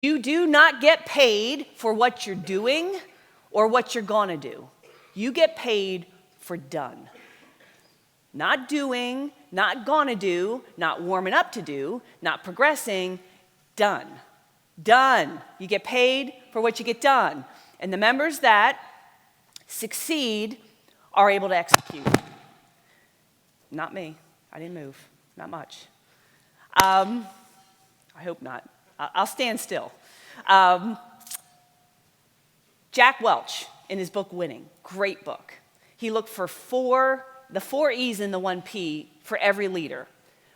You do not get paid for what you're doing or what you're gonna do. You get paid for done. Not doing, not gonna do, not warming up to do, not progressing, done. Done. You get paid for what you get done. And the members that succeed are able to execute. Not me. I didn't move. Not much. I hope not. I'll stand still. Jack Welch, in his book Winning, great book. He looked for the 4 E's and the 1 P for every leader.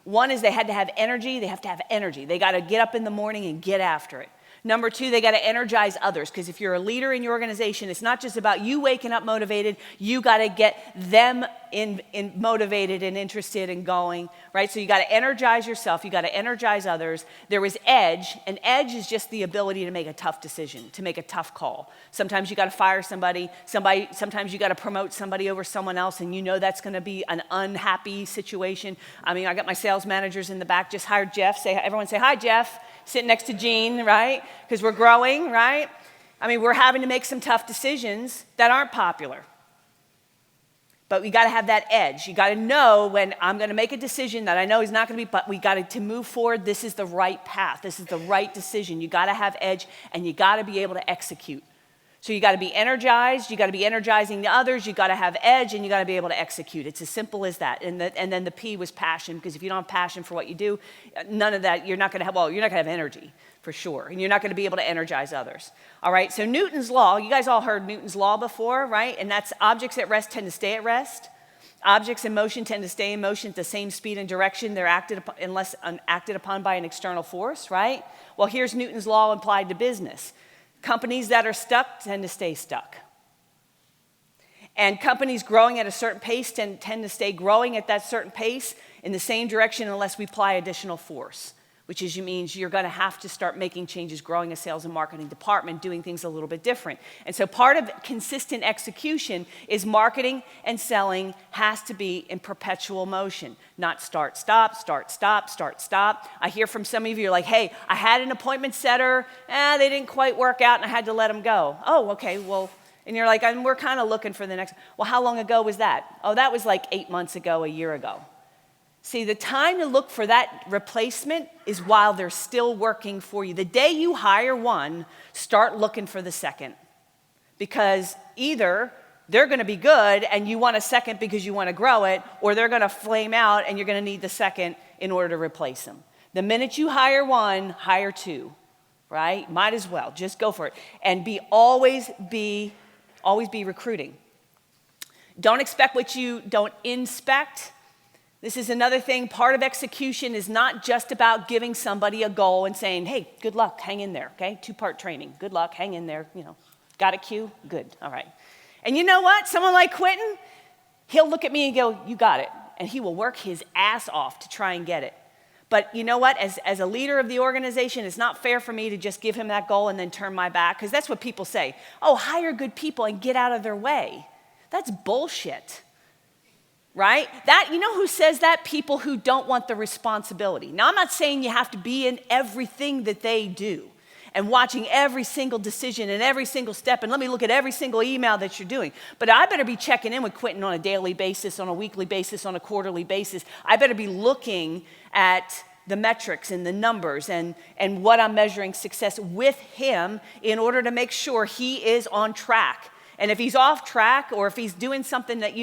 One is they had to have energy. They have to have energy. They got to get up in the morning and get after it. Number 2, they got to energize others, because if you're a leader in your organization, it's not just about you waking up motivated. You got to get them in motivated and interested and going, right? So you got to energize yourself. You got to energize others. There was edge, and edge is just the ability to make a tough decision, to make a tough call. Sometimes you got to fire somebody. Sometimes you got to promote somebody over someone else, and you know that's going to be an unhappy situation. I mean, I got my sales managers in the back. Just hired Jeff. Everyone say hi, Jeff. Sitting next to Gene, right? Because we're growing, right? I mean, we're having to make some tough decisions that aren't popular. But we got to have that edge. You got to know when I'm going to make a decision that I know is not going to be, but we got to move forward. This is the right path. This is the right decision. You got to have edge, and you got to be able to execute. So you got to be energized. You got to be energizing the others. You got to have edge, and you got to be able to execute. It's as simple as that. And then the P was passion, because if you don't have passion for what you do, none of that, you're not going to have energy for sure, and you're not going to be able to energize others. All right. So Newton's law. You guys all heard Newton's law before, right? And that's objects at rest tend to stay at rest. Objects in motion tend to stay in motion at the same speed and direction they're acted upon, unless acted upon by an external force, right? Well, here's Newton's law applied to business. Companies that are stuck tend to stay stuck. And companies growing at a certain pace tend to stay growing at that certain pace in the same direction unless we apply additional force, which means you're going to have to start making changes, growing a sales and marketing department, doing things a little bit different. And so part of consistent execution is marketing and selling has to be in perpetual motion, not start, stop, start, stop, start, stop. I hear from some of you like, hey, I had an appointment setter, they didn't quite work out and I had to let them go. Oh, okay, well, and you're like, we're kind of looking for the next, well, how long ago was that? Oh, that was like 8 months ago, a year ago. See, the time to look for that replacement is while they're still working for you. The day you hire one, start looking for the second. Because either they're going to be good and you want a second because you want to grow it, or they're going to flame out and you're going to need the second in order to replace them. The minute you hire one, hire two, right? Might as well. Just go for it. And always be recruiting. Don't expect what you don't inspect. This is another thing. Part of execution is not just about giving somebody a goal and saying, hey, good luck, hang in there, okay? 2-part training. Good luck, hang in there, Got a cue? Good, all right. And you know what? Someone like Quentin, he'll look at me and go, you got it. And he will work his ass off to try and get it. But you know what? As a leader of the organization, it's not fair for me to just give him that goal and then turn my back, because that's what people say. Oh, hire good people and get out of their way. That's bullshit. Right? You know who says that? People who don't want the responsibility. Now, I'm not saying you have to be in everything that they do and watching every single decision and every single step, and let me look at every single email that you're doing. But I better be checking in with Quentin on a daily basis, on a weekly basis, on a quarterly basis. I better be looking at the metrics and the numbers and what I'm measuring success with him in order to make sure he is on track. And if he's off track, or if he's doing something that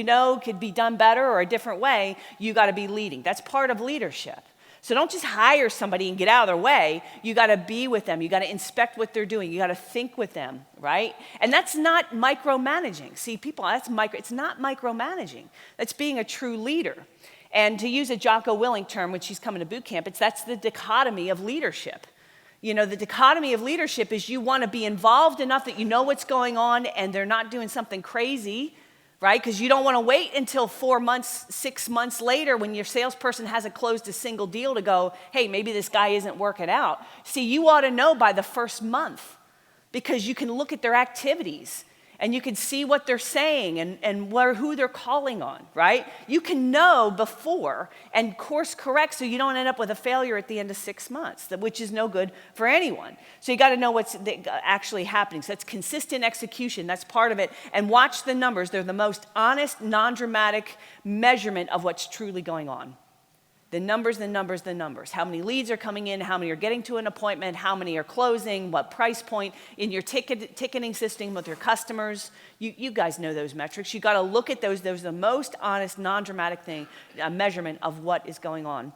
could be done better or a different way, you got to be leading. That's part of leadership. So don't just hire somebody and get out of their way. You got to be with them. You got to inspect what they're doing. You got to think with them, right? And that's not micromanaging. See, people, it's not micromanaging. That's being a true leader. And to use a Jocko Willink term, when she's coming to boot camp, that's the dichotomy of leadership. The dichotomy of leadership is you want to be involved enough that you know what's going on and they're not doing something crazy, right? Because you don't want to wait until 4 months, 6 months later when your salesperson hasn't closed a single deal to go, hey, maybe this guy isn't working out. See, you ought to know by the first month, because you can look at their activities and you can see what they're saying and who they're calling on, right? You can know before and course correct so you don't end up with a failure at the end of 6 months, which is no good for anyone. So you got to know what's actually happening. So that's consistent execution. That's part of it. And watch the numbers. They're the most honest, non-dramatic measurement of what's truly going on. The numbers, the numbers, the numbers. How many leads are coming in, how many are getting to an appointment, how many are closing, what price point in your ticketing system with your customers. You guys know those metrics. You got to look at those. Those are the most honest, non-dramatic measurement of what is going on.